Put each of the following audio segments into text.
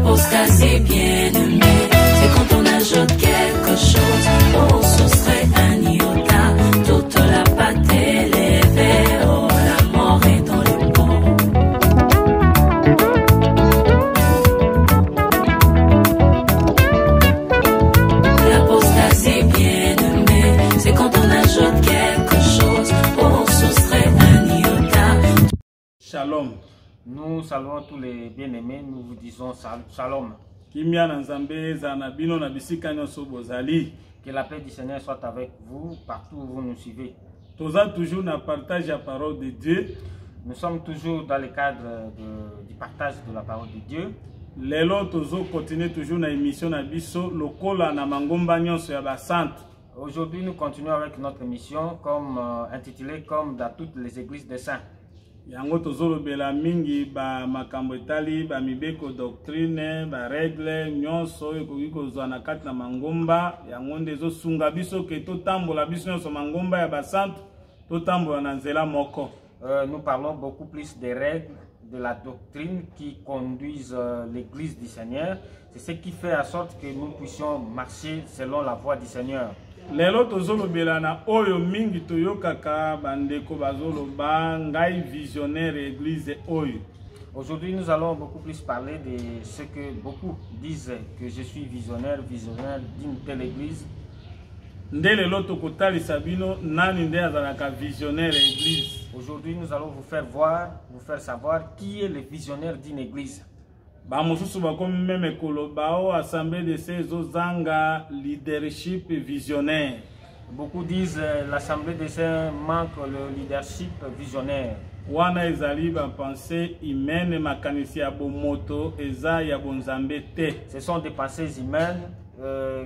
pause quasi bien aimée, c'est quand on ajoute quelque chose, oh ce serait un iota, toute la pâte élevée, oh la mort est dans le pot. La pause quasi bien aimée, c'est quand on ajoute quelque chose, oh ce serait un iota. Shalom. Nous saluons tous les bien-aimés, nous vous disons shalom. Kimia na Nzambe zana bino na bisika nyonso bozali. Que la paix du Seigneur soit avec vous partout où vous nous suivez. Toza toujours na partage la parole de Dieu. Nous sommes toujours dans le cadre du partage de la parole de Dieu. Lelo tozo continue toujours na émission na biso lokola na mangomba nyonso ya basante. Aujourd'hui, nous continuons avec notre émission intitulée comme dans toutes les églises des saints. Yango tozolobela mingi ba makambo etali ba mibeko doctrine ba règle nyonso ekoki kozwa na kati na mangomba yango nde ezosunga biso ke totambola biso nyonso mangomba ya basante totambola na nzela moko. Nous parlons beaucoup plus des règles de la doctrine qui conduisent l'église du Seigneur. C'est ce qui fait en sorte que nous puissions marcher selon la voie du Seigneur. Lelo tozolobela na oyo mingi toyokaka bandeko bazoloba ngai visionnaire église oyo. Aujourd'hui, nous allons beaucoup plus parler de ce que beaucoup disent que je suis visionnaire d'une telle église. Nde lelo tokotalisa bino nani nde azalaka visionnaire église. Aujourd'hui, nous allons vous faire savoir qui est le visionnaire d'une église. Ba mosusu bakomi meme kolobao assemblée de ces zanga leadership visionnaire. Beaucoup disent l'assemblée des saints manque le leadership visionnaire. Wana ezali ba pensée humaine makanisi ya bomoto eza ya bonzambe te. Ce sont des pensées humaines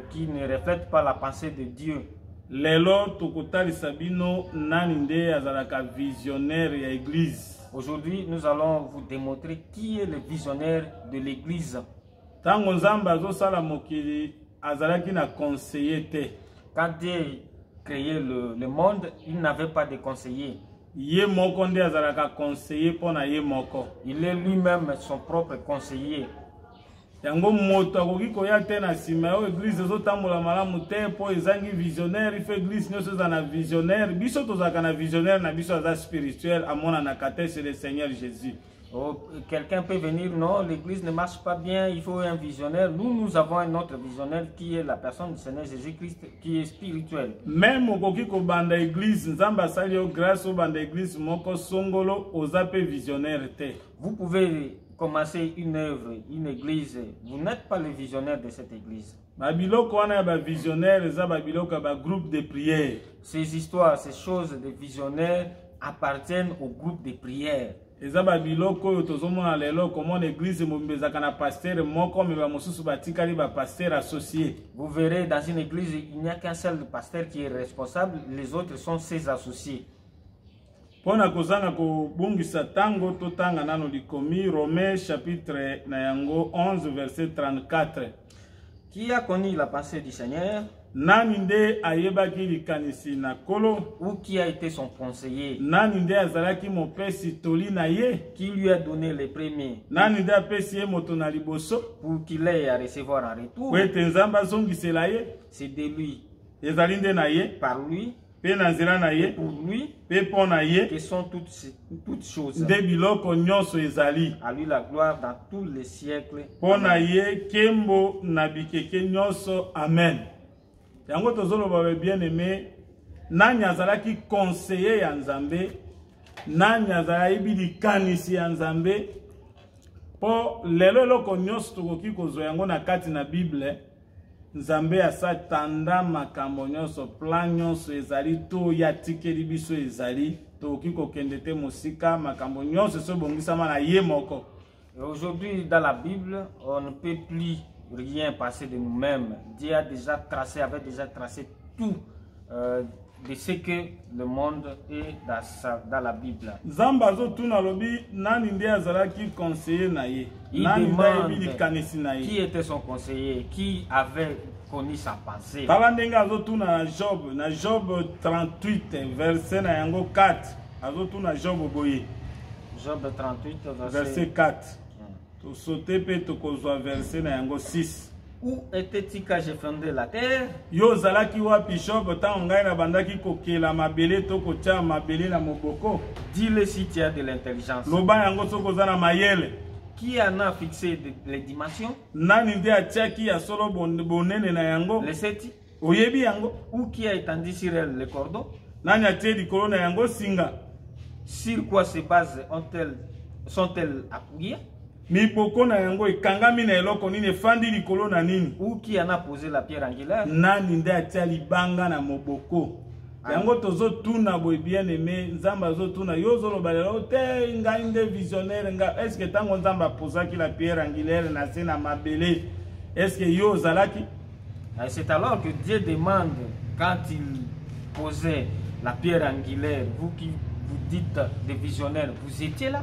qui ne reflètent pas la pensée de Dieu. Lelo tokotalisa bino nani nde azalaka visionnaire ya église. Aujourd'hui, nous allons vous démontrer qui est le visionnaire de l'église. Tango Nzambe azosala mokili azalaki na conseiller te. Quand Dieu a créé le monde, il n'avait pas de conseiller. Ye moko nde azalaka conseiller pona ye moko. Il est lui-même son propre conseiller. Yango moto akoki koya te na sima yo église ezotambola malamu te po ezangi visionnaire ife église nyonso eza na visionnaire biso tozalaka na visionnaire na biso aza spirituel amona na kate c'est le Seigneur Jésus. Oh, quelqu'un peut venir, non, l'église ne marche pas bien, il faut un visionnaire. Nous avons un autre visionnaire qui est la personne du Seigneur Jésus-Christ qui est spirituel. Même okoki ko banda église Nzambe asali yo grâce au banda église moko songolo ozape visionnaire te. Vous pouvez commencer une œuvre, une église, vous n'êtes pas le visionnaire de cette église. Babiloko wana ya ba visionnaire eza babiloko ba groupe de prière. Ces histoires, ces choses de visionnaires appartiennent au groupe de prière. Eza babiloko oyo tozomona lelo comment l'église mombezaka na pasteur moko me ba mosusu batikali ba pasteur associé. Vous verrez dans une église, il n'y a qu'un seul pasteur qui est responsable, les autres sont ses associés. Pona kozanga ko bungisa tango totanga nano likomi Romains chapitre na yango 11 verset 34. Qui a connu la pensée du Seigneur? Nani nde ayebaki likanisi na kolo? Ou qui a été son conseiller? Nani nde azalaki mopesi toli na ye? Qui lui a donné les premiers? Nani nde apesi ye moto na liboso? Pour qu'il ait à recevoir en retour. Wete Nzambe azongisela ye? C'est de lui. Ezali nde na ye? Par lui. Pe na nzela na ye? Pour lui. Pe pon na ye? Que sont toutes choses. Nde biloko nyonso ezali. À lui la gloire dans tous les siècles. Pon na ye kembo na bikeke nyonso. Amen. Yango tozoloba bien aimé, nani azalaki conseiller ya Nzambe, nani azalaki bilikanisi ya Nzambe, po lelo eloko nyonso tokoki kozwa yango na kati na Bible, Nzambe asatanda makambo nyonso, plan nyonso ezali to ya tikeli biso ezali, tokoki kokende te mosika makambo nyonso so bongisama na ye moko. Aujourd'hui dans la Bible, on ne peut plus rien passer de nous-mêmes. Dieu avait déjà tracé tout de ce que le monde est dans la Bible. Il demande qui était son conseiller, qui avait connu sa pensée. Job 38, verset 4. Job 38, Job 38, verset 4. To sauter pe to kozwa verset na yango 6. Où était-il quand j'ai fondé la terre? Yo zalaki wa bishop tant ngai na bandaki kokela mabele to kotia mabele na moboko. Dis-le si tu as de l'intelligence. Loba yango soko za na mayele. Qui en a fixé les dimensions? Nani nde atiaki ya solo bonene na yango? Le sait-il? Oyebi yango? Ou qui a étendu sur elle les cordons? Nani atie likolo na yango singa? Sur quoi ces bases sont-elles appuyées? Miboko na yango ekangami na eloko nini efandi likolo na nini? Ou qui en a posé la pierre angulaire? Nani nde atia libanga na moboko? Yango tozo tuna boy bien aimé nzamba zo tuna yo zo lobalelo te ngai nde visionnaire nga est-ce que tango nzamba posaki la pierre angulaire na se na mabele est-ce que yo zalaki? C'est alors que Dieu demande quand il posait la pierre angulaire, vous qui vous dites des visionnaires, vous étiez là?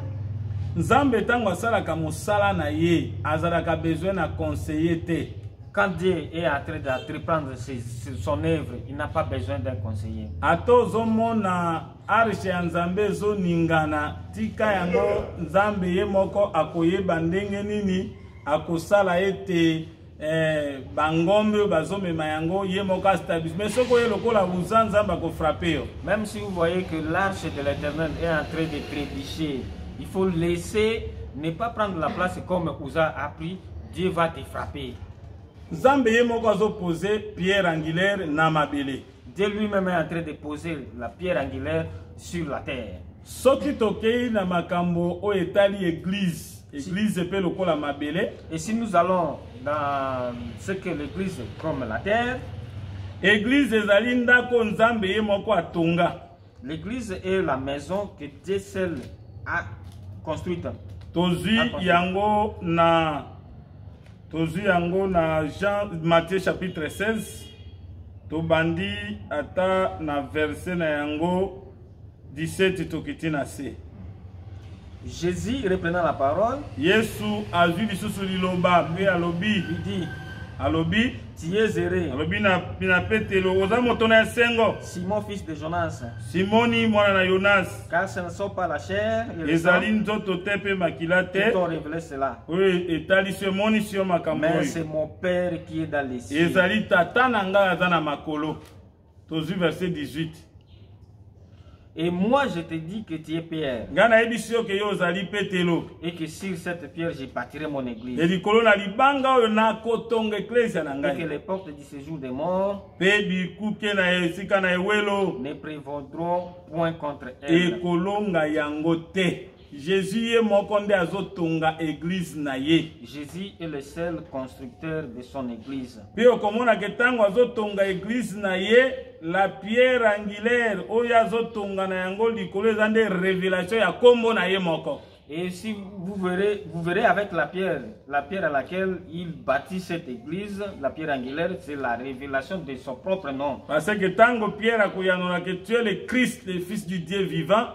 Nzambe tango asalaka mosala na ye azalaka besoin na conseiller te. Quand Dieu est en train d'entreprendre son œuvre, il n'a pas besoin d'un conseiller. Atozo mona arche ya Nzambe zo ningana tika yango Nzambe ye moko akoyeba ndenge nini akosala ete bangombe bazomema yango ye moko stabilise. Mais soko ye lokola buza Nzambe ko frapper yo. Même si vous voyez que l'arche de l'Éternel est en train de trébucher, il faut laisser, ne pas prendre la place comme Uza a pris, Dieu va te frapper. Nzambe ye moko azo poser pierre angulaire na mabele. Dieu lui-même est en train de poser la pierre angulaire sur la terre. Soki tokei na makambo o etali église pe lokola mabele. Et si nous allons dans ce que l'église comme la terre, église ezali ndako Nzambe ye moko atonga. L'église est la maison que Dieu seul a construite. Tozui yango na Jean Matthieu chapitre 16. Tobandi ata na verset na yango 17 tokiti na se. Jésus reprenant la parole, Yesu azui lisusu liloba pe alobi, il dit, alobi tu es zéré, alobi na Petelo oza moto na sengo, Simon fils de Jonas, Simoni mwana na Jonas, car ce ne sont pas la chair et le sang ezali nzoto te pe makila te qui t'ont révélé cela, oyo etali se moni sio makambo mais oyo. c'est mon Père qui est dans les cieux. Ezali tata na ngai aza na makolo. Tozu verset 18. Et moi je te dis que tu es Pierre, Ngana ebisio ke yo ozali Petelo. et que sur cette pierre je bâtirai mon église, Elikolo na libanga oyo na kotonga eklesia na et que ngai. les portes du séjour des morts Pe bikuke na esika na ewelo ne prévaudront point contre elle. ekolonga yango te. Jésus ye moko nde azotonga église na ye. Jésus est le seul constructeur de son église. Pe okomona ke tango azotonga église na ye, la pierre angulaire oyo azotonga na yango likolo eza nde révélation ya kombo na ye moko. Et si vous verrez avec la pierre à laquelle il bâtit cette église, la pierre angulaire, c'est la révélation de son propre nom. Parce que tango Pierre akoyanona que tu es le Christ, le fils du Dieu vivant.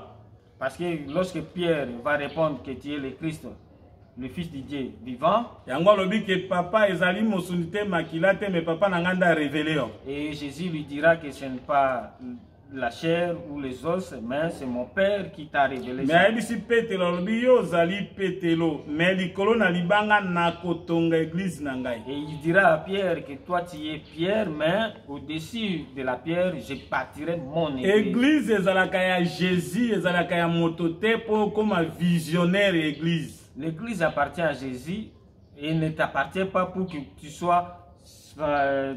Parce que lorsque Pierre va répondre que tu es le Christ, le fils du Dieu vivant, Yango alobi que papa ezali mosunite makila te mais papa na nganda révélé yo. et Jésus lui dira que ce n'est pas la chair ou les os, mais c'est mon Père qui t'a révélé Mais ça. ayebisi Petelo alobi yo ozali Petelo mais likolo na libanga na kotonga église na ngai. Et il dira à Pierre que toi tu es Pierre, mais au-dessus de la pierre, je bâtirai mon église. Église ezalaka ya Jésus, ezalaka ya moto te po koma visionnaire église. L'église appartient à Jésus et ne t'appartient pas pour que tu sois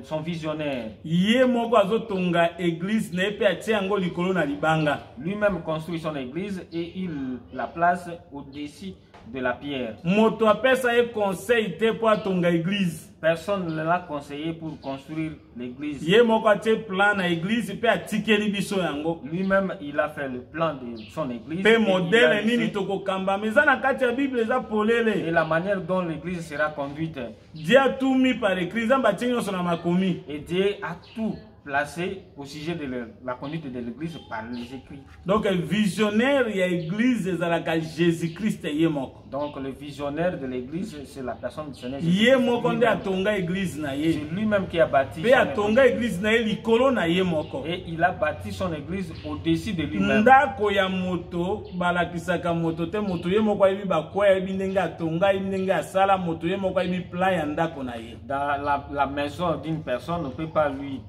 son visionnaire. Ye moko azotonga église na pe atie yango likolo na libanga. Lui-même construit son église et il la place au-dessus de la pierre. Moto apesa ye conseil te po atonga église. Personne ne l'a conseillé pour construire l'église. Ye moko atie plan na église pe atikeli biso yango. Lui-même, il a fait le plan de son église. Pe Et il a modèle nini laissé- tokokamba meza na kati ya Bible eza et polele. la manière dont l'église sera conduite. Dieu a tout mis par écrit, nzambe atie nyonso na makomi. Et Dieu a tout placé au sujet de la conduite de l'église par les écrits. Donc visionnaire ya église ezalaka Jésus-Christ ye moko. Donc le visionnaire de l'église, c'est la personne du Seigneur Ye moko nde atonga église na ye. C'est lui-même qui a bâti Pe atonga église na ye likolo na ye moko. et il a bâti son église au-dessus de lui-même. Ndako ya moto balakisaka moto te moto ye moko ayebi bakwa ayebi ndenge atonga ayebi ndenge asala moto ye moko ayebi plan ya ndako na ye. Dans la maison d'une personne, on ne peut pas lui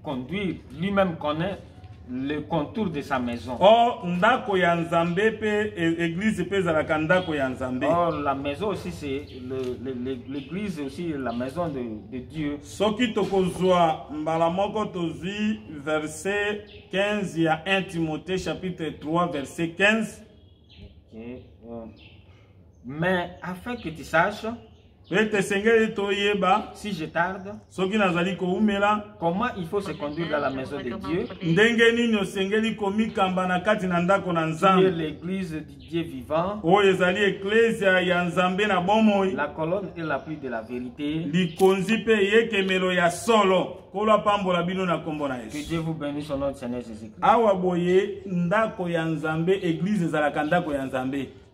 conduire. Lui-même connaît le contour de sa maison. Or ndako ya nzambe pe église pe ezalaka ndako ya nzambe. Or la maison aussi c'est l'église aussi la maison de Dieu. Soki tokozwa mbala moko tozwi verset 15 ya 1 Timothée chapitre 3 verset 15. Okay. Mais afin que tu saches, si je tarde, comment il faut se conduire dans la maison de Dieu, qui est l'église du Dieu vivant, la colonne et l'appui de la vérité. Que Dieu vous bénisse au nom du Seigneur Jésus-Christ.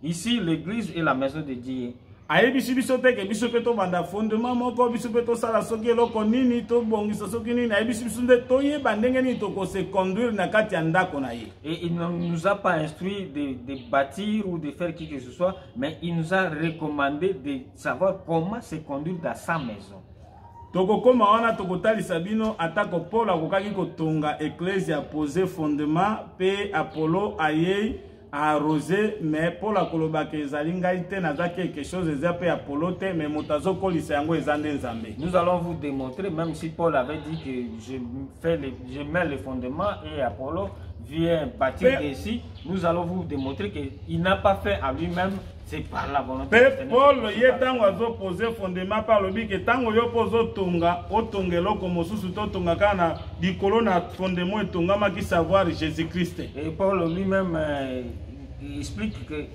Ici, l'église est la maison de Dieu. Ayebishi biso te ke biso pe to banda fondement moko biso pe to sala soki eloko nini to bongisa soki nini ayebishi biso nde toyeba ndenge nini to ko se conduire na kati ya ndako na ye. Et il ne nous a pas instruit de bâtir ou de faire qui que ce soit, mais il nous a recommandé de savoir comment se conduire dans sa maison. Tokokoma wana tokotalisa bino atako Paul akokaki kotonga ecclesia poser fondement pe Apollo aye arrosé, mais pour la kolobake ezali ngai te naza quelque chose ezape Apollo te mais motazo kolisa yango ezande nzambe. Nous allons vous démontrer, même si Paul avait dit que je mets le fondement et Apollo vient bâtir ici, nous allons vous démontrer qu'il n'a pas fait à lui-même, c'est par la volonté de Dieu. Paul ye tango azo poser fondement par le bique tango yo pozo tonga otongelo comme susu to tonga kana dikolo na fondement etonga maki savoir Jésus-Christ. Et Paul lui-même explique que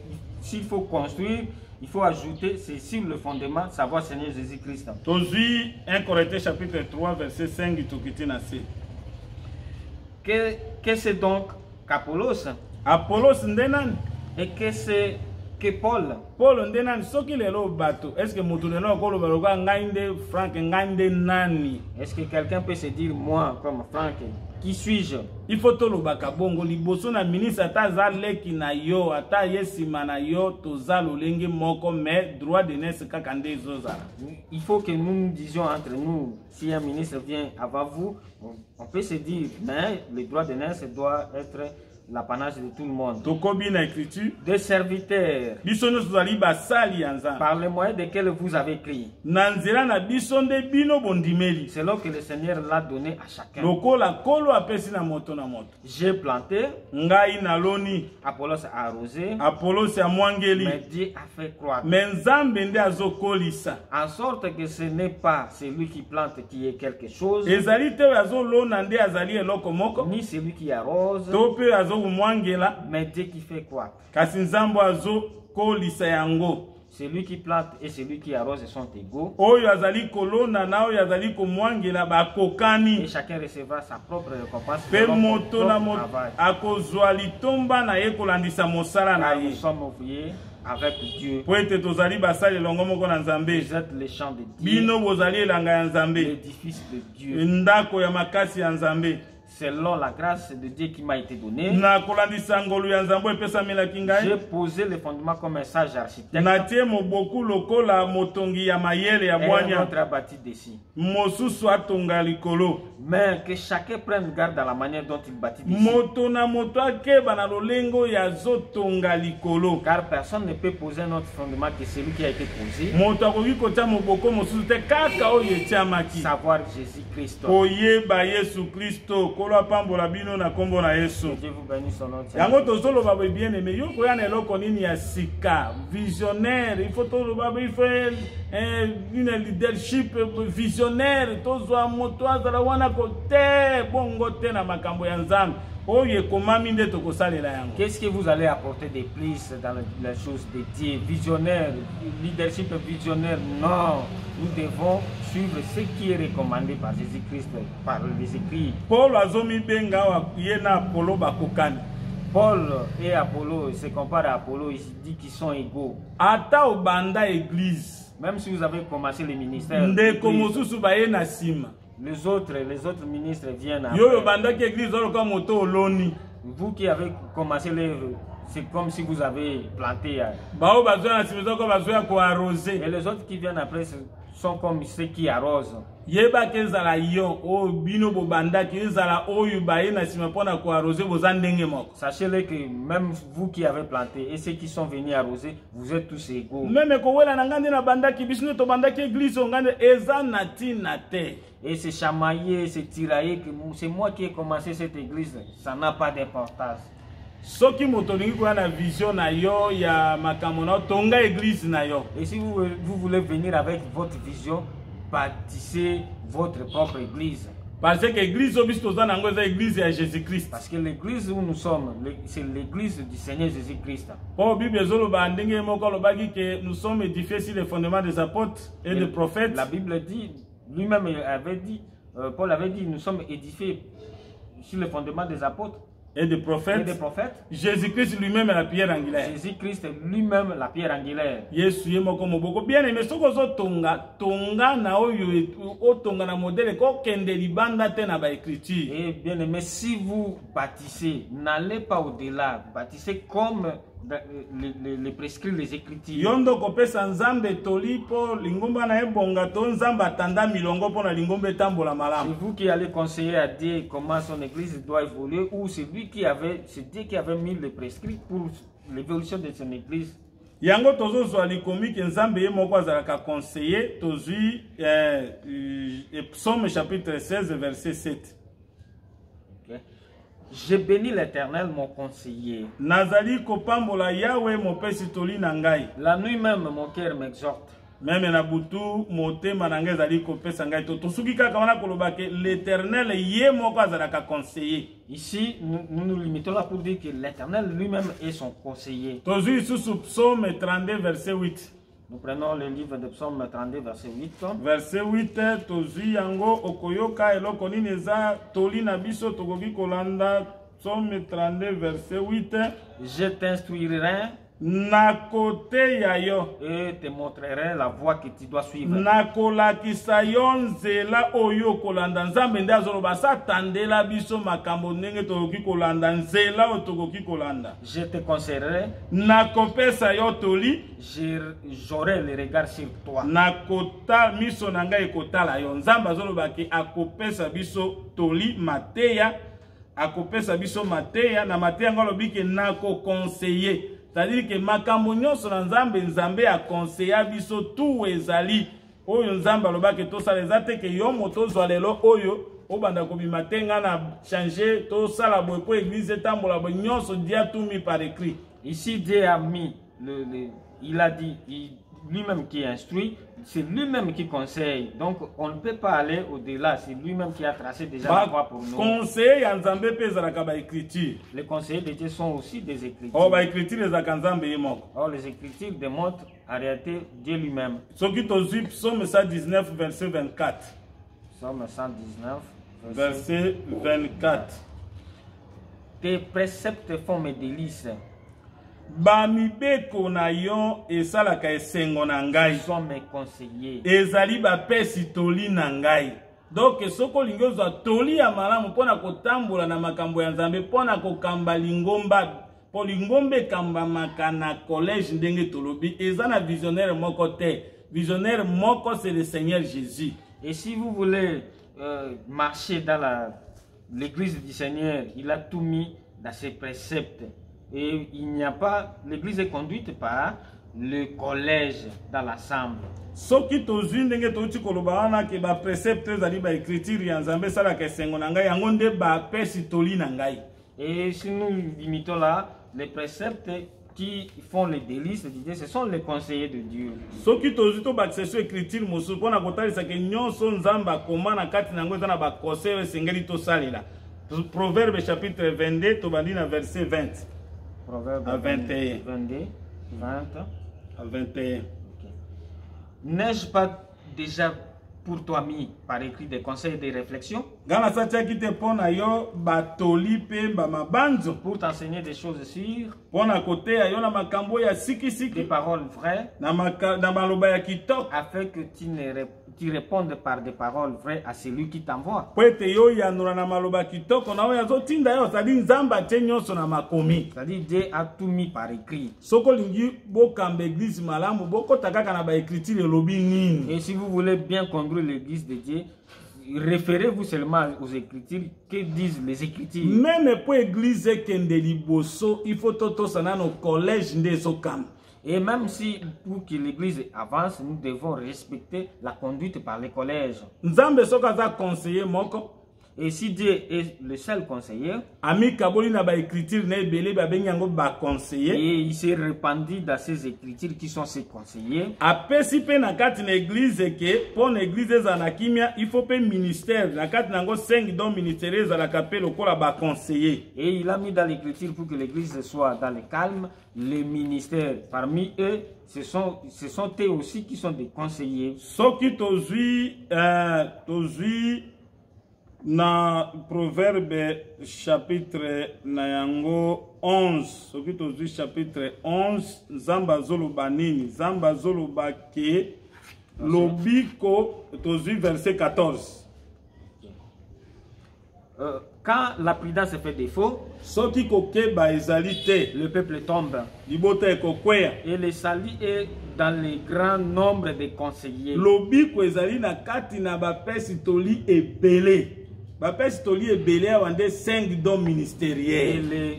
s'il faut construire, il faut ajouter, c'est sur le fondement, savoir Seigneur Jésus-Christ. Tozui 1 Corinthiens chapitre 3 verset 5 tukiti se. Que c'est donc qu'Apollos? Apollos ndenan. Et que c'est que Paul? Paul ndenan soki lelo bato. Est-ce que mutu lelo ko loba ngai nde Frank ngai nde nani? Est-ce que quelqu'un peut se dire moi comme Frank? Qui suis-je? Il faut to lobaka bongo liboso na ministre ata za leki na yo ata yesima na yo toza lolenge moko mais droit de naissance kaka nde ezozala. Il faut que nous disions entre nous, si un ministre vient avant vous, on peut se dire mais le droit de naissance doit être l'apanage de tout le monde. Des serviteurs par le moyen desquels vous avez crié. Selon que le Seigneur l'a donné à chacun. J'ai planté, Apollos a arrosé, mais Dieu a fait croître. En sorte que ce n'est pas celui qui plante qui est quelque chose, ni celui qui arrose, mais Dieu qui fait quoi? Celui qui plante et celui qui arrose sont égaux. Et chacun recevra sa propre récompense. Nous sommes ouvriers avec Dieu. Vous êtes les champs de Dieu, l'édifice de Dieu. Selon la grâce de Dieu qui m'a été donnée, j'ai posé le fondement comme un sage architecte. Et un autre a bâti dessus. Mais que chacun prenne garde à la manière dont il bâtit dessus. Car personne ne peut poser un autre fondement que celui qui a été posé. Savoir Jésus-Christ. Kolo pambola bino na kombo na Yesu. Dieu vous bénisse son nom. Yango tozolo ba bien aimé yo ko yana eloko nini ya sika visionnaire, il faut tolo ba il faut une leadership visionnaire tozo moto azala wana kote bongo te na makambo ya nzambe. Qu'est-ce que vous allez apporter de plus dans les choses de Dieu? Visionnaire, leadership visionnaire? Non, nous devons suivre ce qui est recommandé par Jésus-Christ, par les écrits. Paul azomi benga wa yena Apollo bakokani. Paul et Apollo se comparent à Apollo, il dit qu'ils sont égaux. Ata obanda église. Même si vous avez commencé le ministère, Ndeko mosusu baye na sima. les autres ministres viennent après. Yo banda ki église oloka moto oloni. Vous qui avez commencé l'œuvre, c'est comme si vous avez planté. Bao bazoya na sima ko bazoya ko arroser. Et les autres qui viennent après sont comme ceux qui arrosent. Yeba kezala yo o bino bo banda ki ezala oyo baye na sima pona ko arroser bozandenge moko. Sachez-le que même vous qui avez planté et ceux qui sont venus arroser, vous êtes tous égaux. Même ko wela na ngande na banda ki bisino to banda ki église ngande eza na tina te. Et se chamailler, se tirailler, que c'est moi qui ai commencé cette église, ça n'a pas d'importance. Soki motolingi kwa na vision na yo ya makamona tonga église na yo. Et si vous voulez venir avec votre vision, bâtissez votre propre église. Parce que l'église est l'église de Jésus-Christ. Parce que l'église où nous sommes, c'est l'église du Seigneur Jésus-Christ. Pour la Bible, nous sommes édifiés sur les fondements des apôtres et des prophètes. La Bible dit, lui-même avait dit, Paul avait dit, nous sommes édifiés sur les fondements des apôtres et des prophètes. Jésus-Christ lui-même est la pierre angulaire. Jésus-Christ lui-même la pierre angulaire. Yesu yemoko moboko bien aimé soko zo tonga na oyo o tonga na modèle ko kende libanda te na ba écriture. Et bien aimé, si vous bâtissez, n'allez pas au-delà, bâtissez comme les prescrits les écritures. Yondo ko pesa nzambe toli po lingomba na ebonga to nzamba tanda milongo po na lingomba tambola malamu. C'est vous qui allez conseiller à Dieu comment son église doit évoluer, ou c'est Dieu qui avait mis les prescrits pour l'évolution de son église. Yango tozo zo alikomi ke nzambe ye moko azalaka conseiller tozui Psaume chapitre 16 verset 7. Okay. Je bénis l'Éternel, mon conseiller. Nazali kopambola Yahweh mon pesi toli na ngai. La nuit même, mon cœur m'exhorte. Même na butu motema na ngai zali kopesa ngai to tosuki kaka wana koloba ke l'Éternel ye moko azalaka conseiller. Ici, nous nous limitons là pour dire que l'Éternel lui-même est son conseiller. Tozui sous Psaume 32 verset 8. Nous prenons le livre de Psaume 32 verset 8. Verset 8, tozui yango okoyoka eloko nini eza toli na biso tokoki kolanda. Psaume 32 verset 8. Je t'instruirai na kote ya yo et te montrerai la voie que tu dois suivre. Na kolakisa yo nzela oyo kolanda. Nzambe nde azoloba sa tandela biso makambo ndenge tokoki kolanda nzela oyo tokoki kolanda. Je te conseillerai, na kopesa yo toli, j'aurai le regard sur toi. Na kota miso na ngai ekotala yo. Nzambe azoloba ki akopesa biso toli mateya, akopesa biso mateya na mateya ngalobi ke na ko conseiller. C'est-à-dire que makambo nyonso na nzambe a conseillé biso tout ezali oyo nzambe alobaki tosala eza te ke yo moto ozwa lelo oyo obanda kobima te nga na changer tosala boye po église etambola boye nyonso Dieu a tout mis par écrit. Ici Dieu a mis il a dit lui-même qui instruit, c'est lui-même qui conseille. Donc on ne peut pas aller au-delà, c'est lui-même qui a tracé déjà la voie pour nous. Conseiller ya nzambe pe ezalaka ba écriture. Les conseillers de Dieu sont aussi des écritures. Oh ba écriture ezalaka nzambe ye moko. Or les écritures démontrent en réalité Dieu lui-même. Soki tozwi Psaume 119 verset 24. Psaume 119 verset 24. Tes préceptes font mes délices. Bamibeko na yo esalaka esengo na ngai. Sont mes conseillers. Ezali bapesi toli na ngai. Donc soko lingo za toli ya malamu pona kotambola na makambo ya nzambe pona kokamba lingomba po lingombe kamba makana collège ndenge tolobi ezana visionnaire moko te. Visionnaire moko c'est le Seigneur Jésus. Et si vous voulez marcher dans l'église du Seigneur, il a tout mis dans ses préceptes. Et il n'y a pas, l'église est conduite par le collège dans l'assemblée. Soki tozwi ndenge touti koloba wana ke ba précepte ezali ba écriture ya nzambe sala ke sengo na ngai yango nde ba pesi toli na ngai. Et si nous limitons là, les préceptes qui font les délices de Dieu, ce sont les conseillers de Dieu. Soki tozwi to ba accession écriture mosu pona kotalisa ke nyonso nzamba akoma na kati nango eza na ba conseil esengeli to salela. Proverbe chapitre 22 tobandi na verset 20. Proverbe à 21. 22, 20. À 21. N'ai-je pas déjà pour toi mis par écrit des conseils et des réflexions. Gana satiaki te pona yo batoli pe ba mabanzo. Pour t'enseigner des choses sûres. Pona kote ya yo na makambo ya siki siki. Des paroles vraies. Na maloba ya kitoko. Afin que tu répondes par des paroles vraies à celui qui t'envoie. Pwete yo ya nura na maloba kitoko na yo yazo tinda yo. Sadi nzamba te nyonso na makomi. C'est-à-dire Dieu a tout mis par écrit. Soko lingi bokambe église malamu boko takaka na ba écriture lobi nini. Et si vous voulez bien conduire l'église de Dieu, référez-vous seulement aux écritures. Que disent les écritures? Même pour l'église kende liboso, il faut toto sana no collège ndezokam. Et même si pour que l'église avance, nous devons respecter la conduite par les collèges. Nzambe soka za conseiller moko. Et si Dieu est le seul conseiller, Ami kaboli na ba écriture na ebele ba benyango ba conseiller. Et il s'est répandu dans ces écritures qui sont ses conseillers. Apesi pe na kati na église ke pour l'église za na kimia, il faut pe ministère na kati nango 5 dons ministériels za la kapel lokola ba conseiller. Et il a mis dans l'écriture pour que l'église soit dans le calme, les ministères. Parmi eux, ce sont eux aussi qui sont des conseillers. Soki tozui na Proverbe chapitre na yango 11, soki tozui chapitre 11, Zamba zoloba nini? Zamba zoloba ke lobiko tozui verset 14. Quand la prudence fait défaut, Soki kokeba ezali te, le peuple tombe. libota ekokweya. Et le salut est dans le grand nombre de conseillers. Lobiko ezali na kati na bapesi toli ebele. Bapesi toli ebele awande 5 dons Et ministériels. le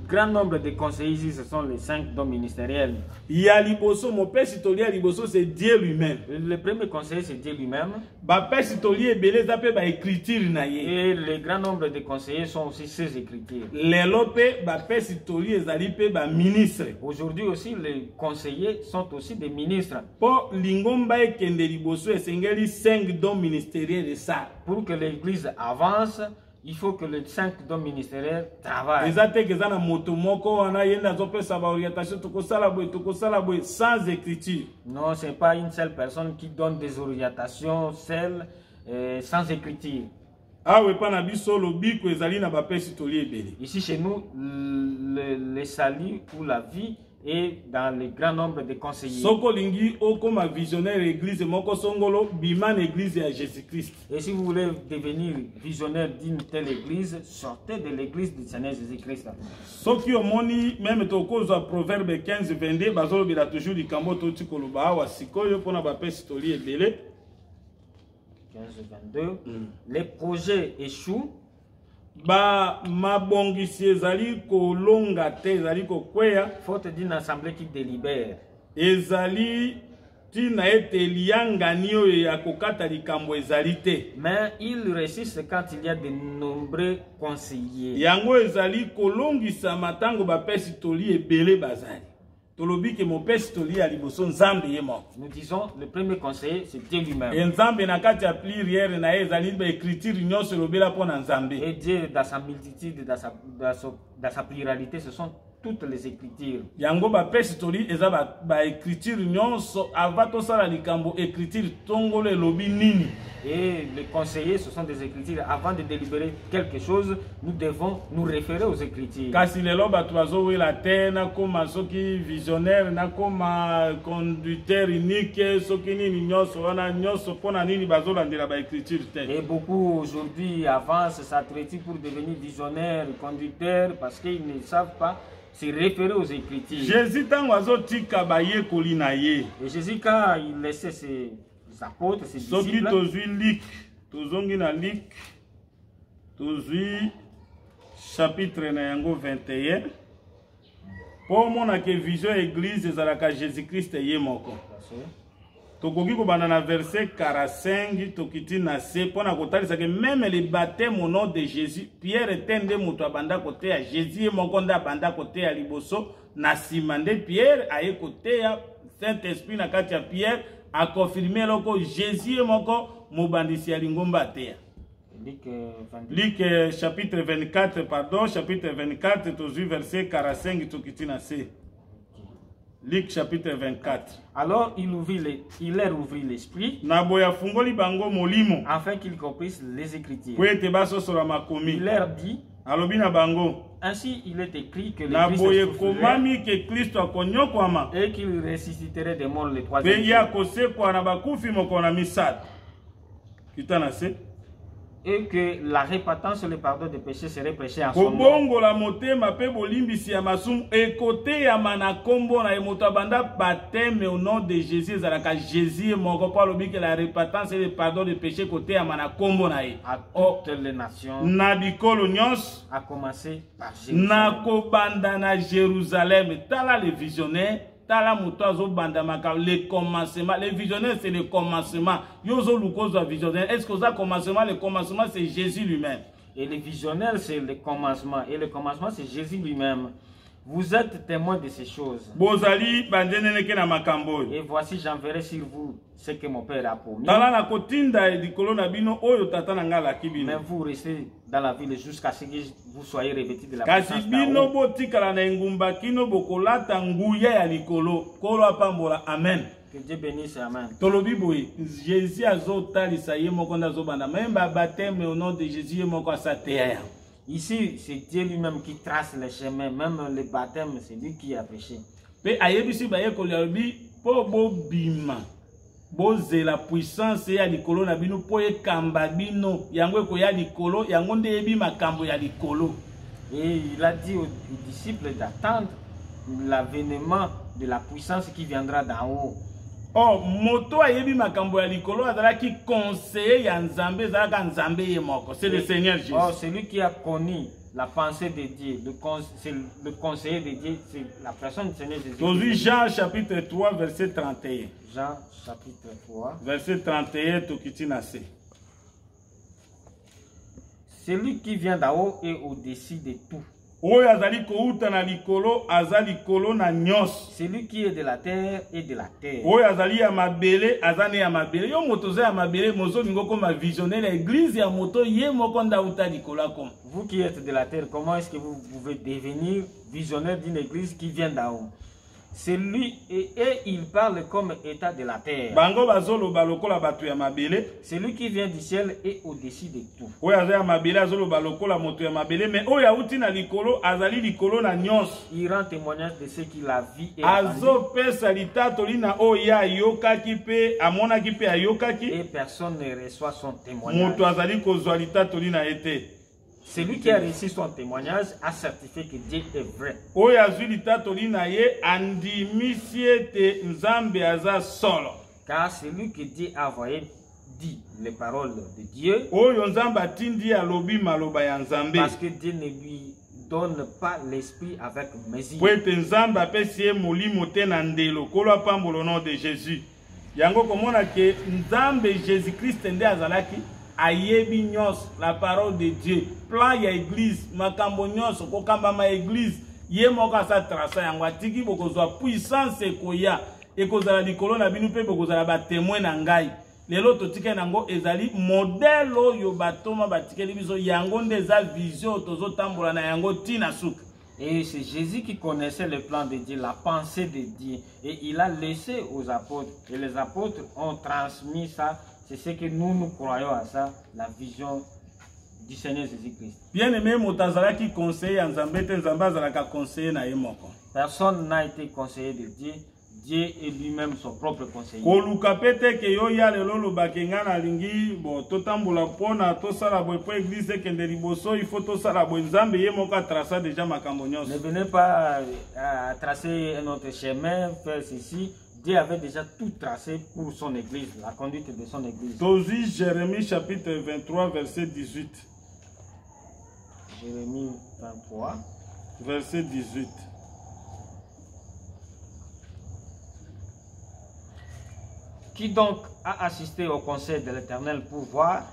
grand nombre de conseillers ici, ce sont les 5 dons ministériels. Ya liboso, mopesi toli ya liboso, c'est Dieu lui-même. Le premier conseiller, c'est Dieu lui-même. Bapesi toli ebele zape ba écriture na ye. Et le grand nombre de conseillers sont aussi ses écritures. Lelo pe bapesi toli ezali pe ba ministre. Aujourd'hui aussi, les conseillers sont aussi des ministres. Po lingomba ekende liboso esengeli 5 dons ministériels de ça. Pour que l'église avance, il faut que les 5 dons ministériels travaillent. Ezate keza na moto moko wana yenda zopesa ba orientation tokosala boy sans écriture. Non, ce n'est pas une seule personne qui donne des orientations seules, sans écriture. Awe pa na biso lobiko ezali na bapesi toli ebele. Ici chez nous, le salut ou la vie est dans le grand nombre de conseillers. Soko lingi okoma visionnaire église moko songolo biman église ya Jésus-Christ. Et si vous voulez devenir visionnaire d'une telle église, sortez de l'église du Seigneur Jésus-Christ. Soki omoni même tokozwa Proverbe 15-22 bazolobela toujours likambo toti koloba awa sikoyo pona bapesi toli ebele. 15-22. Les projets échouent. Ba mabongisi ezali kolonga te ezali kokweya. Faute d'une assemblée qui délibère. Ezali tina ete liyangani oyo ya kokata likambo ezali te. Mais ils réussissent quand il y a de nombreux conseillers. Yango ezali kolongisa matango bapesi toli ebele bazali. Tolobi ke mopesi toli ya liboso nzambe ye moko. Nous disons, le premier conseiller, c'est Dieu lui-même. Et nzambe na kati ya plurière na ye ezali ba écriture nyonso lobela pona nzambe. Et Dieu, dans sa multitude, dans sa pluralité, ce sont toutes les écritures. Yango bapesi toli eza ba écriture nyonso avato sala likambo écriture tongolo elobi nini. Et les conseillers, ce sont des écritures. Avant de délibérer quelque chose, nous devons nous référer aux écritures. Kasi lelo bato bazowela te na koma soki visionnaire na koma conducteur unique soki nini nyonso wana nyonso pona nini bazolandela ba écriture te. Et beaucoup aujourd'hui avancent, s'attrêtent pour devenir visionnaire, conducteur, parce qu'ils ne savent pas se référer aux écritures. Jésus tango azotika bayekoli na ye. Et Jésus, quand il laissait ses apôtres, ses Soki disciples, tozwi lik, tozongi na lik, tozwi chapitre na yango 21. Po mona ke vision église ezalaka Jésus-Christ ye moko. Tokoki kobanda na verset 45 tokiti na se pona kotalisa ke même le baptême au nom de Jésus, Pierre etende moto abanda kote ya Jésus ye moko nda abanda kote ya liboso na sima nde Pierre aye kote ya Saint-Esprit na kati ya Pierre a confirmé loko Jésus ye moko mobandisi ya lingomba te. Luc chapitre 24 pardon, chapitre 24 tozui verset 45 tokiti na se. Luc chapitre 24. Alors il leur ouvrit l'esprit Na boya fungoli bango molimo. afin qu'ils comprissent les Écritures. Po ete basosola makomi. Il leur dit, Alobi na bango. ainsi il est écrit que le Na boye Christ komami ke Kristo akonyokwama. et qu'il ressusciterait des morts le Pe troisième ya jour. kosekwa na bakufi moko na misatu. Kitana se. Et que la repentance et le pardon des péchés seraient prêchés en son nom. Kobongola motema pe bolimbisi ya masumu ekote ya mana kombo na moto abanda baptême au nom de Jésus ezalaka Jésus moko pa lobi que la repentance et le pardon des péchés côté ya mana kombo na ye. À toutes les nations, Na bikolo nyos à commencer par na Jérusalem. kobanda na Jérusalem tala les visionnaires tala moto azo banda maka le commencement les visionnaires c'est le commencement yozo lukozo visionnaire est-ce que ça commencement le commencement c'est Jésus lui-même. Et le visionnaire, c'est le commencement. Et le commencement, c'est Jésus lui-même. Vous êtes témoins de ces choses. Bozali bandeneneke na makambo. Et voici, j'enverrai sur vous ce que mon Père a promis. Tala na kotinda edikolo na bino oyo tata na ngala kibino. Mais vous restez dans la ville jusqu'à ce que vous soyez revêtus de la Kasi puissance bino d'en haut. botikala na engumba kino bokolata nguya ya likolo. Kolo apambola amen. Que Dieu bénisse, amen. Tolobi boye Jésus azotalisa ye moko ndazo banda même ba baptême au nom de Jésus ye moko asateya. Ici, c'est Dieu lui-même qui trace les chemins. Même le baptême, c'est lui qui a prêché. Pe ayebisi ba ye kolobi po bobima. Boze la puissance ya likolo na bino po ekamba bino yango ekoya likolo yango nde yebi makambo ya likolo. Et il a dit aux disciples d'attendre l'avènement de la puissance qui viendra d'en haut. Oh, moto ayebi makambo ya likolo azalaki conseiller ya Nzambe ezalaka Nzambe ye moko. C'est le Seigneur Jésus. Oh, celui qui a connu la pensée de Dieu, c'est le conseiller de Dieu, c'est la personne du Seigneur Jésus. Aujourd'hui, Jean chapitre 3 verset 31. Jean chapitre 3. Verset 31 tokitina se. Celui qui vient d'en haut est au-dessus de tout. Oyo azali kouta na likolo azali likolo na nyos. Celui qui est de la terre est de la terre. Oyo azali ya mabele azane ya mabele. Yo moto za ya mabele mozo lingo koma visionnaire l'église ya moto ye moko ndauta likolo comme. Vous qui êtes de la terre, comment est-ce que vous pouvez devenir visionnaire d'une église qui vient d'en haut? C'est lui et il parle comme état de la terre. Bango bazolo balokola batu ya mabele. Celui qui vient du ciel est au-dessus de tout. Oyo azali ya mabele azolo balokola moto ya mabele mais oyo auti na likolo azali likolo na nyos. Il rend témoignage de ce qu'il a vu et entendu. Azo pesa litato lina oya yokaki pe amonaki pe ayokaki. Et personne ne reçoit son témoignage. Moto azali kozwa litato lina ete. Celui qui a reçu son témoignage a certifié que Dieu est vrai. Oyo azwi litato lina ye andimisi ete Nzambe aza solo. Car celui que Dieu a envoyé dit les paroles de Dieu. Oyo Nzambe atindi alobi maloba ya Nzambe. Parce que Dieu ne lui donne pas l'esprit avec mesure. Po ete Nzambe apesi ye molimo te na ndelo kolo apambola au nom de Jésus. Yango komona ke Nzambe Jésus-Christ nde azalaki ayebi nyos la parole de Dieu. Plan ya église makambo nyos kokamba ma église ye moko asa trasa yango atiki bokozwa puissance ekoya ekozala likolo na bino pe bokozala ba témoin na ngai. Lelo totike nango ezali modèle oyo batoma batikeli biso yango nde eza vision tozo tambola na yango tina suka. Et c'est Jésus qui connaissait le plan de Dieu, la pensée de Dieu. Et il a laissé aux apôtres. Et les apôtres ont transmis ça. C'est ce que nous croyons à ça, la vision du Seigneur Jésus-Christ. Bien aimé, motazala qui conseille en Nzambe te Nzambe azala ka conseiller na ye moko. Personne n'a été conseiller de Dieu. Dieu est lui-même son propre conseiller. Koluka pete ke yo ya lelo lobake nga na lingi bo totambola pona tosala boye po église kende liboso il faut tosala boye Nzambe ye moko atrasa déjà makambo nyonso. Ne venez pas à tracer un autre chemin, faire ceci. Dieu avait déjà tout tracé pour son église, la conduite de son église. Tozi Jérémie chapitre 23 verset 18. Jérémie 23. Verset 18. Qui donc a assisté au conseil de l'Éternel pour voir?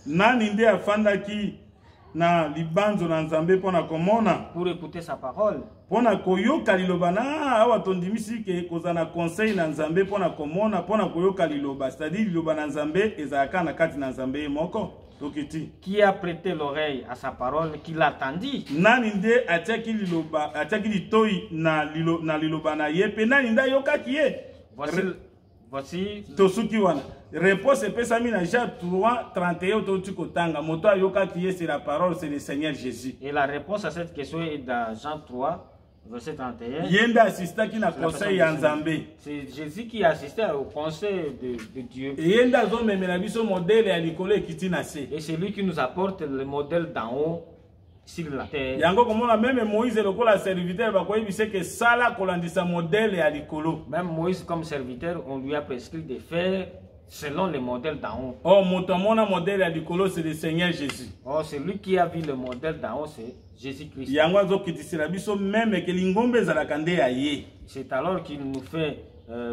Nani nde afandaki na libanzo na Nzambe pona komona Pour écouter sa parole. pona koyoka liloba na awa tondimisi ke kozana conseil na Nzambe pona komona pona koyoka liloba c'est-à-dire liloba na Nzambe ezalaka na kati na Nzambe moko. tokiti. Qui a prêté l'oreille à sa parole, qui l'attendit? Nani nde atiaki liloba, atiaki litoi na liloba na ye, pe nani nda yokaki ye. Voici. Tosuki wana. Réponse epesami na Jean 3, 31 totu kotanga. Moto ayokaki ye, c'est la parole, c'est le Seigneur Jésus. Et la réponse à cette question est dans Jean 3, verset 31. Yenda assistaki na conseil ya Nzambe. C'est Jésus qui assistait au conseil de Dieu. Yenda zo memela biso modèle ya likolo ekiti na se. Et c'est lui qui nous apporte le modèle d'en haut sur la terre. Yango komona même Moïse lokola serviteur bakoyebise ke sala kolandisa modèle ya likolo. Même Moïse comme serviteur, on lui a prescrit de faire selon les modèles d'en haut. Oh, motomona modèle ya likolo, c'est le Seigneur Jésus. Oh, c'est lui qui a vu le modèle d'en haut, c'est Jésus-Christ. Yango azokitisela biso même ke lingombe ezalaka nde ya ye. C'est alors qu'il nous fait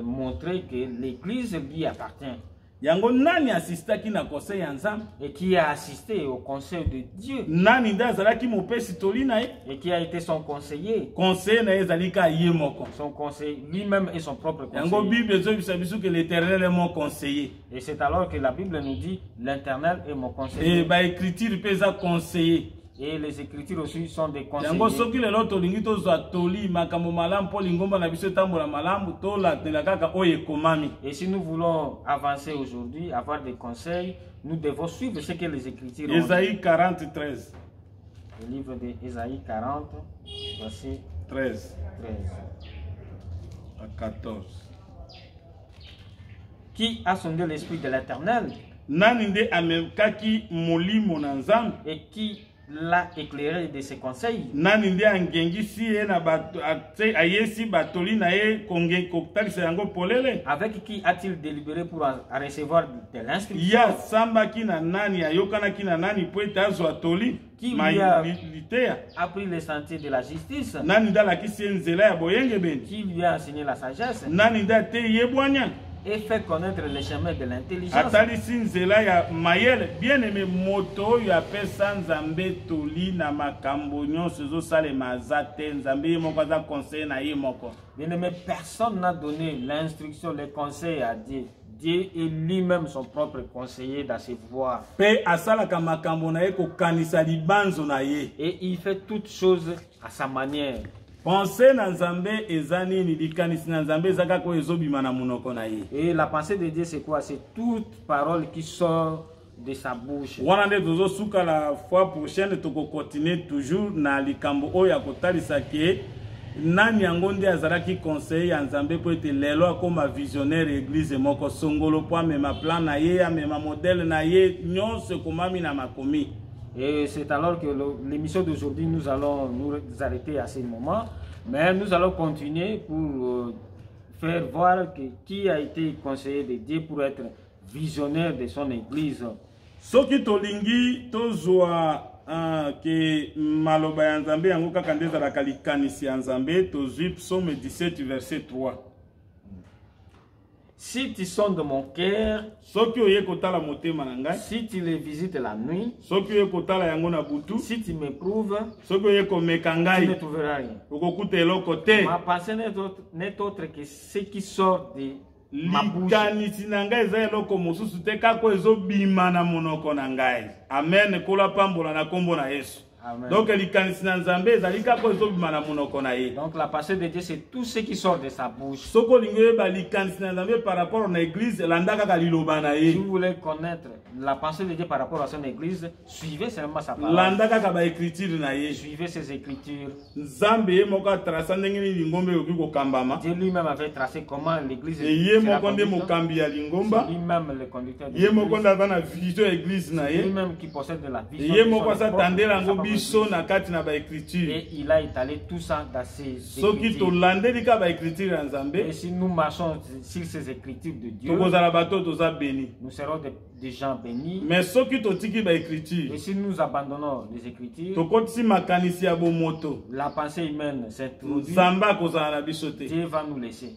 montrer que l'Église lui appartient. Yango nani assistaki na conseil ya Nzambe? Et qui a assisté au conseil de Dieu. Nani nda azalaki mopesi toli na ye? Et qui a été son conseiller. Conseil na ye ezalika ye moko. Son conseil, lui-même est son propre conseiller. Yango Bible ezobisa biso que l'Éternel est mon conseiller. Et c'est alors que la Bible nous dit l'Éternel est mon conseiller. Et ba écriture pe za conseiller. Et les Écritures aussi sont des conseillers. Yango soki lelo tolingi tozwa toli makambo malamu po lingomba na biso etambola malamu tolatela kaka oyo ekomami. Et si nous voulons avancer aujourd'hui, avoir des conseils, nous devons suivre ce que les Écritures ont dit. Ésaïe 40, 13. Le livre d'Ésaïe 40, verset 13 13. à 14. Qui a sondé l'Esprit de l'Éternel? Nani nde amekaki molimo na Nzambe? Et qui l'a éclairé de ses conseils? Nani nde angengisi ye na bato ayesi batoli na ye kotalisa yango polele? Avec qui a-t-il délibéré pour recevoir de l'instruction? Ya sambaki na nani, ayokanaki na nani po ete azwa toli? Qui lui a appris les sentiers de la justice? Nani nde alakisi ye nzela ya boyengebeni? Qui lui a enseigné la sagesse? Nani nde ate yebwanya? Et fait connaître les chemins de l'intelligence. Atalisi nzela ya mayele. Bien aimé, moto ya pesa Nzambe toli na makambo nyonso ezosalema aza te. Nzambe ye moko aza conseil na ye moko. Bien aimé, personne n'a donné l'instruction, les conseils à Dieu. Dieu est lui-même son propre conseiller dans ses voies. Pe asalaka makambo na ye kokanisa libanzo na ye. Et il fait toutes choses à sa manière. Pensée na Nzambe ezani ni likanisi na Nzambe ezaka ko ezobima na munoko na ye. Et la pensée de Dieu c'est quoi? C'est toute parole qui sort de sa bouche. Wana nde tozo suka la fois prochaine toko continuer toujours na likambo oyo akotalisa ke nani yango nde azalaki conseil ya Nzambe po ete lelo akoma visionnaire église moko songolo po amema plan na ye amema modèle na ye nyonso komami na makomi. Et c'est alors que l'émission d'aujourd'hui, nous allons nous arrêter à ce moment. Mais nous allons continuer pour faire voir qui a été conseiller de Dieu pour être visionnaire de son église. Soki tolingi tozwa ke maloba ya Nzambe yango kaka nde ezalaka likanisi ya Nzambe tozwi Psaume 17 verset 3. Si tu sondes mon cœur, si tu les visites la nuit, si tu m'éprouves, tu ne trouveras rien. Ma pensée n'est autre que ce qui sort de ma bouche. Amen. Amen. Donc la pensée de Dieu c'est tout ce qui sort de sa bouche. Si vous voulez connaître la pensée de Dieu par rapport à son église, suivez seulement sa parole. Suivez ses écritures. Dieu lui-même avait tracé comment l'église sera conduite. C'est lui-même le conducteur de l'église. C'est lui-même qui possède la vision. Et il a étalé tout ça dans ses écritures. Et si nous marchons sur ces écritures de Dieu, nous serons des gens bénis. Mais et si nous abandonnons les écritures, la pensée humaine s'introduit. Dieu va nous laisser.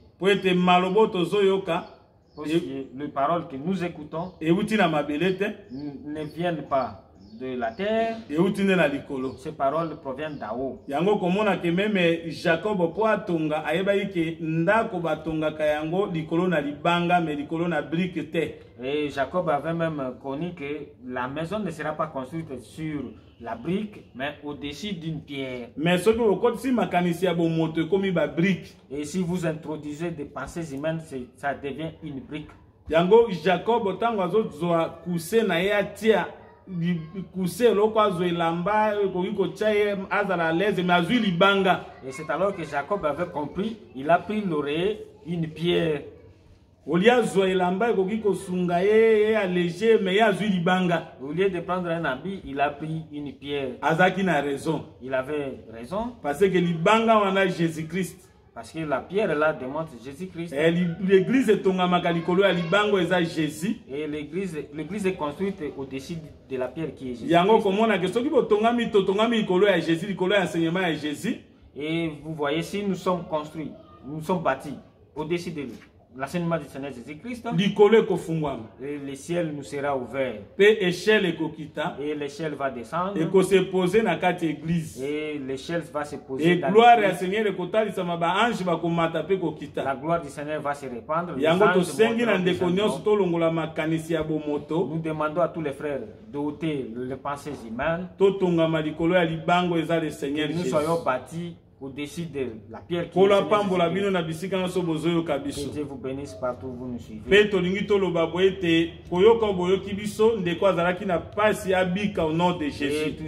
Les paroles que nous écoutons ne viennent pas de la terre. eutine na likolo. Ces paroles proviennent d'en haut. Yango komona ke meme Jacob po atonga ayebaki ke ndako batongaka yango likolo na libanga me likolo na brique te. Et Jacob avait même connu que la maison ne sera pas construite sur la brique, mais au-dessus d'une pierre. Mais ce que vous connaissez, makanisi ya bomoto komi ba brique. Et si vous introduisez des pensées humaines, ça devient une brique. Yango Jacob tango azozwa kuse na ye atia kuse loko azo elamba koki kotia azala leze mais azwi libanga. Et c'est alors que Jacob avait compris, il a pris l'oreiller, une pierre. Au lieu de prendre un habit, il a pris une pierre. Azaki na raison. Il avait raison. Parce que libanga wana Jésus-Christ. Parce que la pierre là démontre Jésus-Christ. L'église est tongamaka likolo ya libango eza Jésus. Et l'église est construite au-dessus de la pierre qui est Jésus. Yango komona ke soki botongami totongami likolo ya Jésus, likolo ya enseignement ya Jésus. Et vous voyez, si nous sommes construits, nous sommes bâtis au-dessus de lui. L'enseignement du Seigneur Jésus-Christ, et le ciel nous sera ouvert. Et l'échelle va descendre. Et se poser dans quatre églises. Et l'échelle va se poser. Et gloire au Seigneur, la gloire du Seigneur va se répandre. Nous demandons à tous les frères d'ôter les pensées humaines. Nous soyons bâtis au-dessus de la pierre qui que Dieu vous bénisse partout où vous nous suivez. Et tous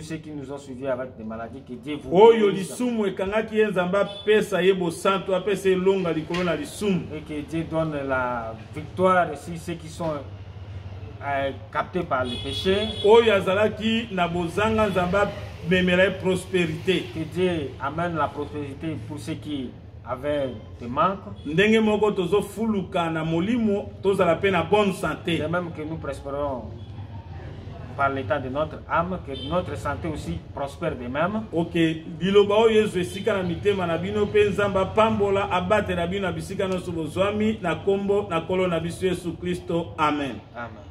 ceux qui nous ont suivis avec des maladies, que Dieu vous bénisse. Et que Dieu donne la victoire si ceux qui sont captés par le péché. Prospérité. Que Dieu amène la prospérité pour ceux qui avaient des manques. De même que nous prospérons par l'état de notre âme, que notre santé aussi prospère de même. Ok, biloba o Yesu esika na mitema na bino pe nzamba pambola abate na bino bisika no subozwami na kombo na kolo na biso Yesu Kristo. Amen. Amen.